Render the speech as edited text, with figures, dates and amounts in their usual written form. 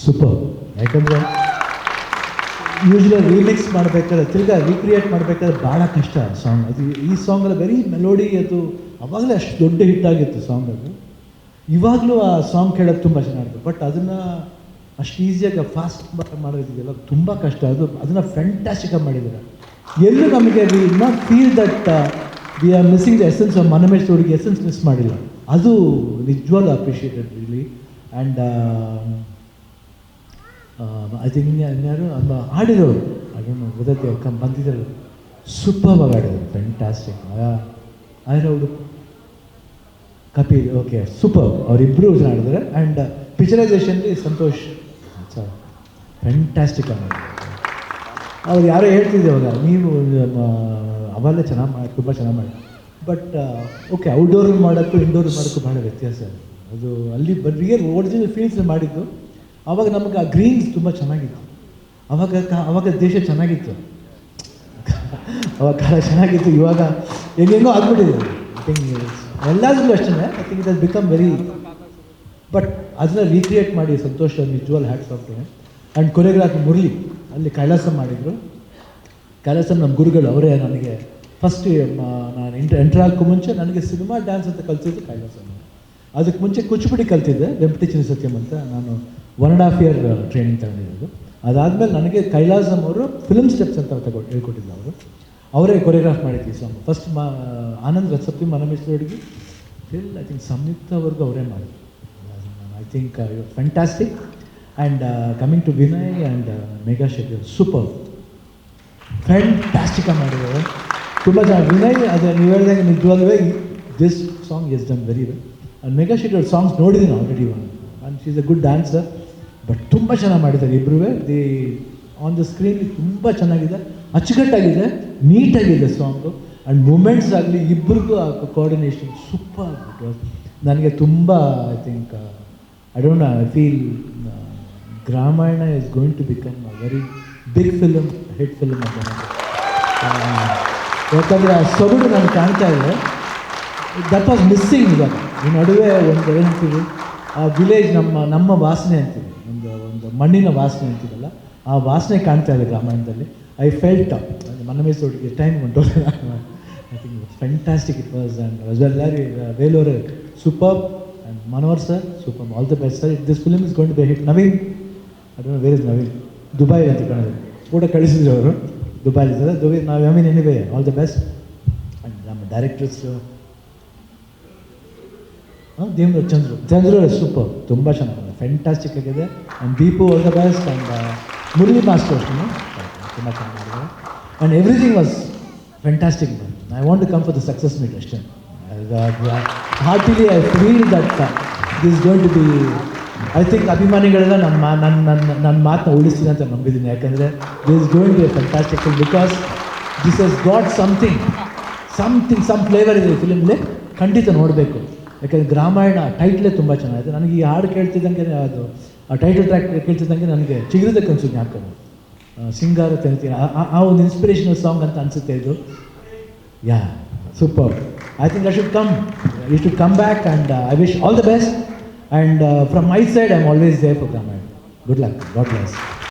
Super. ಯಾಕಂದರೆ usually remix ಮಾಡಬೇಕಾದ್ರೆ ತಿರ್ಗಾ ರೀಕ್ರಿಯೇಟ್ ಮಾಡಬೇಕಾದ್ರೆ ಭಾಳ ಕಷ್ಟ ಸಾಂಗ್. ಅದು ಈ ಸಾಂಗಲ್ಲಿ ವೆರಿ ಮೆಲೋಡಿ, ಅದು ಅವಾಗಲೇ ಅಷ್ಟು ದೊಡ್ಡ ಹಿಟ್ ಆಗಿತ್ತು ಸಾಂಗ್. ಅದು ಇವಾಗಲೂ ಆ ಸಾಂಗ್ ಕೇಳೋಕ್ಕೆ ತುಂಬ ಚೆನ್ನಾಗಿತ್ತು. ಬಟ್ ಅದನ್ನು ಅಷ್ಟು ಈಸಿಯಾಗಿ ಫಾಸ್ಟ್ ಮಾಡೋದಿದೆಯಲ್ಲ ತುಂಬ ಕಷ್ಟ. ಅದನ್ನು ಫ್ಯಾಂಟಾಸ್ಟಿಕಾಗಿ ಮಾಡಿದ್ದಾರೆ. ಎಲ್ಲೂ ನಮಗೆ we not feel that we are missing the essence of ಮನಮೇಶ್ ಹುಡುಗಿ ಎಸೆನ್ಸ್ ಮಿಸ್ ಮಾಡಿಲ್ಲ. ಅದು ನಿಜವಾಗ್ಲೂ appreciated really. And I think ಇನ್ಯಾರು ಆಡಿರೋರು ಅದನ್ನು ಗೊತ್ತೈತೆ ಬಂದಿದ್ದರು, ಸೂಪರ್ ಆಗಿ ಆಡಿದರು, ಫ್ಯಾಂಟಾಸ್ಟಿಕ್. ಆಯ್ರವರು ಕಪಿಲ್, ಓಕೆ, ಸೂಪರ್. ಅವರಿಬ್ಬರು ಆಡಿದ್ದಾರೆ. ಆ್ಯಂಡ್ ಪಿಕ್ಚರೈಸೇಷನ್ಲಿ ಸಂತೋಷ್ ಫ್ಯಾಂಟಾಸ್ಟಿಕ್ ಆಗಿ ಮಾಡಿದ್ದಾರೆ. ಅವ್ರು ಯಾರೋ ಹೇಳ್ತಿದ್ದೆ ಅವಾಗ, ನೀವು ಅವೆಲ್ಲ ಚೆನ್ನಾಗಿ ಮಾಡಿ, ತುಂಬ ಚೆನ್ನಾಗಿ ಮಾಡಿ. ಬಟ್ ಓಕೆ, ಔಟ್ಡೋರ್ ಮಾಡೋಕ್ಕೂ ಇಂಡೋರ್ ಮಾಡೋಕ್ಕೂ ಭಾಳ ವ್ಯತ್ಯಾಸ. ಅದು ಅಲ್ಲಿ ರಿಯಲ್ ಒರಿಜಿನಲ್ ಫೀಲ್ಸ್ ಮಾಡಿದ್ದು. ಆವಾಗ ನಮಗೆ ಆ ಗ್ರೀನ್ಸ್ ತುಂಬ ಚೆನ್ನಾಗಿತ್ತು. ಅವಾಗ ದೇಶ ಚೆನ್ನಾಗಿತ್ತು, ಅವಾಗ ಕಾಲ ಚೆನ್ನಾಗಿತ್ತು. ಇವಾಗ ಹೆಂಗೆಂಗೋ ಆಗ್ಬಿಟ್ಟಿದೆ. ಐ ಥಿಂಕ್ ಎಲ್ಲದಕ್ಕೂ ಅಷ್ಟೇ. I think it has become very. But ಅದನ್ನ ರೀಕ್ರಿಯೇಟ್ ಮಾಡಿ ಸಂತೋಷ ನಿಜವಾಲ್ hats off to him. And choreography Murali ಅಲ್ಲಿ ಕೈಲಾಸ ಮಾಡಿದರು. ಕೈಲಾಸ ನಮ್ಮ ಗುರುಗಳು ಅವರೇ. ನನಗೆ ಫಸ್ಟ್ ನಾನು ಎಂಟ್ರ್ ಆಗೋಕ್ಕೂ ಮುಂಚೆ ನನಗೆ ಸಿನಿಮಾ ಡ್ಯಾನ್ಸ್ ಅಂತ ಕಲಿಸಿದ್ದು ಕೈಲಾಸ. ಅದಕ್ಕೆ ಮುಂಚೆ ಕುಚಿಪುಡಿ ಕಲ್ತಿದ್ದೆ, ವೆಂಕಟೇಶ್ವರ ಸತ್ಯಂ ಅಂತ. ನಾನು 1.5 year ಟ್ರೈನಿಂಗ್ ತಗೊಂಡಿರೋದು. ಅದಾದಮೇಲೆ ನನಗೆ ಕೈಲಾಸಂ ಅವರು ಫಿಲ್ಮ್ ಸ್ಟೆಪ್ಸ್ ಅಂತ ಹೇಳ್ಕೊಟ್ಟಿದ್ದು. ಅವರೇ ಕೊರಿಯೋಗ್ರಾಫ್ ಮಾಡಿದ್ವಿ ಸಾಂಗ್. ಫಸ್ಟ್ ಆನಂದ್ ರಸಪ್ತಿ ಮನಮೇಶ್ವರ ಹುಡುಗಿ ಫಿಲ್ ಐ ಥಿಂಕ್ ಸಂಯುಕ್ತವರೆಗೂ ಅವರೇ ಮಾಡಿದ್ರು. I think fantastic. And coming to Vinay and Megha Shetty, super ಫ್ಯಾಂಟಾಸ್ಟಿಕಾಗಿ ಮಾಡಿದ್ದಾರೆ, ತುಂಬ ಚೆನ್ನಾಗಿ. ವಿನಯ್ ಅದೇ ನೀವು ಹೇಳಿದಂಗೆ ನಿಜವಾಗ್ಲೂ this song is done very well. And Megha Shetty ಅವ್ರ ಸಾಂಗ್ಸ್ ನೋಡಿದ್ದೀನಿ ಆಲ್ರೆಡಿ ಒಂದು. And she is a good dancer. But ತುಂಬ ಚೆನ್ನಾಗಿ ಮಾಡಿದ್ದಾರೆ ಇಬ್ಬರೂ. ದಿ ಆನ್ ದ ಸ್ಕ್ರೀನ್ ತುಂಬ ಚೆನ್ನಾಗಿದೆ, ಅಚ್ಚುಕಟ್ಟಾಗಿದೆ, ನೀಟಾಗಿದೆ ಸಾಂಗು. ಆ್ಯಂಡ್ ಮೂಮೆಂಟ್ಸ್ ಆಗಲಿ ಇಬ್ಬರಿಗೂ ಆ ಕೋಆರ್ಡಿನೇಷನ್ ಸೂಪರ್ ಆಗಿಬಿಟ್ಟು ನನಗೆ ತುಂಬ I think I don't know, I feel Gramayana is going to become a very big film, hit film ಅಂತ. ಯಾಕಂದರೆ ಆ ಸೊಗಡು ನನಗೆ ಕಾಣ್ತಾ ಇದೆ. That was missing. ಇವಾಗ ಈ ನಡುವೆ ಒಂದು ಏನಂತೀವಿ, ಆ ವಿಲೇಜ್ ನಮ್ಮ ವಾಸನೆ ಅಂತೀವಿ, ಒಂದು ಮಣ್ಣಿನ ವಾಸನೆ ಅಂತೀವಲ್ಲ, ಆ ವಾಸನೆ ಕಾಣ್ತಾ ಇದೆ ಗ್ರಾಮಾಯಣದಲ್ಲಿ. ಐ ಫೆಲ್ಟ್ ಮನಮೇಶ್ ಹುಡುಗಿ ಟೈಮ್ ಉಂಟು. I think fantastic it was. And ಎಲ್ಲರೂ ವೇಲೂರ್ super. And Manohar sir super. All the best sir. This film is going to be hit. Naveen, I don't know where is Naveen, Dubai ಅಂತ ಕಾಣಿದೆ, ಕೂಡ ಕಳಿಸಿದ್ರು ಅವರು, ದುಬೈಲಿದ್ದಾರೆ. ನಾವು I mean anyway all the best. And ನಮ್ಮ ಡೈರೆಕ್ಟರ್ಸ್ ದೇವ್ರ ಚಂದ್ರು ಸೂಪರ್, ತುಂಬ ಚೆನ್ನಾಗಿದೆ, ಫ್ಯಾಂಟಾಸ್ಟಿಕ್ ಆಗಿದೆ. And Deepu all the best. And Murali master ಅಷ್ಟೇ ತುಂಬ ಚೆನ್ನಾಗಿದೆ. And everything was fantastic. I want to come for the success meet ಅಷ್ಟೇ. Heartily I feel that this going to be, I think ಅಭಿಮಾನಿಗಳೆಲ್ಲ ನನ್ನ ಮಾತನ್ನ ಉಳಿಸ್ತೀನಿ ಅಂತ ನಂಬಿದ್ದೀನಿ. ಯಾಕಂದರೆ this going to be fantastic because this has got some flavour ಇದೆ ಈ ಫಿಲಿಮ್ಲಿ. ಖಂಡಿತ ನೋಡಬೇಕು. ಯಾಕಂದರೆ ಗ್ರಾಮಾಯಣ ಟೈಟ್ಲೇ ತುಂಬ ಚೆನ್ನಾಗಿದೆ. ನನಗೆ ಈ ಹಾಡು ಕೇಳ್ತಿದ್ದಂಗೆ, ಅದು ಆ ಟೈಟಲ್ ಟ್ರ್ಯಾಕ್ ಕೇಳ್ತಿದ್ದಂಗೆ ನನಗೆ ಚಿಗುರಿದಕ್ಕೆ ಅನ್ಸುತ್ತೆ. ಯಾಕಂದ್ರೆ ಸಿಂಗಾರ ತೆನಿತೀನಿ ಆ ಒಂದು ಇನ್ಸ್ಪಿರೇಷನಲ್ ಸಾಂಗ್ ಅಂತ ಅನಿಸುತ್ತೆ ಇದು. Yeah super. I think you should come back. And I wish all the best. And from my side I am always there for Gramayana. Good luck. God bless.